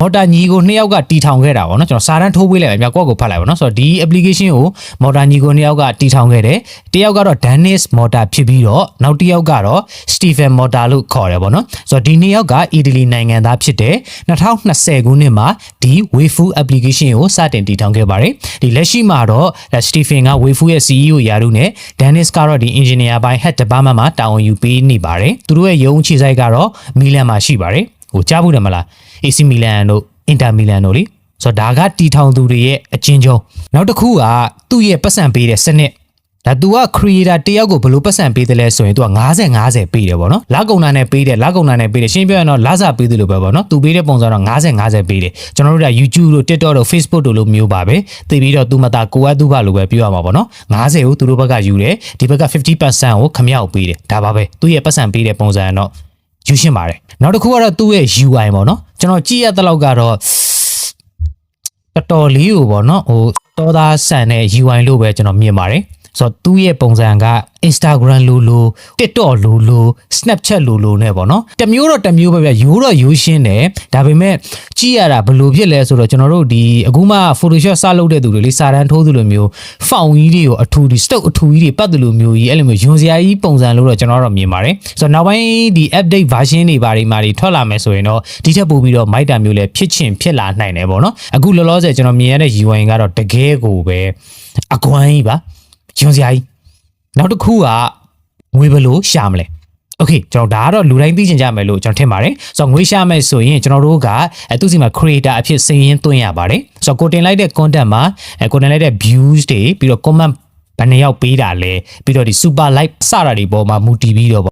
မော်တာညီကို2ယောက်ကတီထောင်ခဲ့တာပေါ့နော်ကျွန်တော်စာတန်းထိုးပေးလိုက်ပဲမြတ်ကောက်ကိုဖတ်လိုက်ပါနော်ဆိုတော့ဒီ application ကိုမော်တာညီကို2ယောက်ကတီထောင်ခဲ့တယ်တယောက်ကတော့ Dennis Motta ဖြစ်ပြီးတော့နောက်တစ်ယောက်ကတော့ Stephen Motta လို့ခေါ်တယ်ပေါ့နော်ဆိုတော့ဒီ2ယောက်က Italy နိုင်ငံသားဖြစ်တယ်2020ခုနှစ်မှာဒီ Wayfu application ကိုစတင်တည်ထောင်ခဲ့ပါတယ်ဒီလက်ရှိမှာတော့ Stephen က Wayfu ရဲ့ CEO ရာထူးနဲ့ Dennis ကတော့ဒီ engineer ပိုင်း head department မှာတာဝန်ယူပေးနေပါတယ်သူတို့ရဲ့ရုံးခြေစိုက်ကတော့မီလန်မှာရှိပါတယ်ဟိုကြားဘူးတယ်မလား AC Milan တို့ Inter Milan တို့လေဆိုတော့ဒါကတီထောင်သူတွေရဲ့အချင်းချင်းနောက်တစ်ခုကသူ့ရဲ့ပတ်စံပေးတဲ့စနစ်ဒါ तू က creator တယောက်ကိုဘယ်လိုပတ်စံပေးတယ်လဲဆိုရင် तू က50-50ပေးတယ်ပေါ့နော်လက်ကုံနာနဲ့ပေးတယ်လက်ကုံနာနဲ့ပေးတယ်ရှင်းပြရတော့လစာပေးတယ်လို့ပဲပေါ့နော် तू ပေးတဲ့ပုံစံတော့50-50ပေးတယ်ကျွန်တော်တို့က YouTube တို့ TikTok တို့ Facebook တို့လိုမျိုးပါပဲသိပြီးတော့ तू မတာကိုယ်ကသူ့ဘာလို့ပဲပြောရမှာပေါ့နော်50ကိုသူတို့ဘက်ကယူတယ်ဒီဘက်က 50% ကိုခမြောက်ပေးတယ်ဒါပါပဲသူ့ရဲ့ပတ်စံပေးတဲ့ပုံစံတော့ယူရှင်းပါတယ်နောက်တစ်ခုကတော့သူ့ရဲ့ UI ပေါ့နော်ကျွန်တော်ကြည့်ရတဲ့လောက်ကတော့တော်လေးကိုပေါ့နော်ဟိုတော်သားဆန်တဲ့ UI လို့ပဲကျွန်တော်မြင်ပါတယ်ဆိုတော့သူ့ရဲ့ပုံစံက Instagram လို TikTok လို Snapchat လိုနဲ့ပေါ့နော်တမျိုးတော့တမျိုးပဲဗျရိုးတော့ရိုးရှင်းတယ်ဒါပေမဲ့ကြည့်ရတာဘယ်လိုဖြစ်လဲဆိုတော့ကျွန်တော်တို့ဒီအခုမှ Photoshop စလုပ်တဲ့သူတွေလေးစာတန်းထိုးသူလိုမျိုးဖောင်ကြီးတွေကိုအထူဒီ stock အထူကြီးတွေပတ်တယ်လို့မျိုးကြီးအဲ့လိုမျိုးယွန်စရာကြီးပုံစံလို့တော့ကျွန်တော်တော့မြင်ပါတယ်ဆိုတော့နောက်ပိုင်းဒီ update version တွေဘာတွေမှာတွေထွက်လာမယ်ဆိုရင်တော့ဒီထက်ပိုပြီးတော့မိုက်တာမျိုးလည်းဖြစ်လာနိုင်တယ်ပေါ့နော်အခုလောလောဆယ်ကျွန်တော်မြင်ရတဲ့ UI ကတော့တကယ်ကိုပဲအကွမ်းကြီးပါယွန်စရာကြီးနောက်တစ်ခုကငွေဘယ်လိုရှာမလဲโอเคကျွန်တော်ဒါကတော့လူတိုင်းသိချင်ကြမယ်လို့ကျွန်တော်ထင်ပါတယ်ဆိုတော့ငွေရှာမယ်ဆိုရင်ကျွန်တော်တို့ကသူ့စီမှာ creator အဖြစ်စာရင်းသွင်းရပါတယ်ဆိုတော့ကိုတင်လိုက်တဲ့ content မှာကိုတင်လိုက်တဲ့ views တွေပြီးတော့ comment ဘယ်နှယောက်ပေးတာလဲပြီးတော့ဒီ super like စတာတွေပေါ်မှာမူတည်ပြီးတော့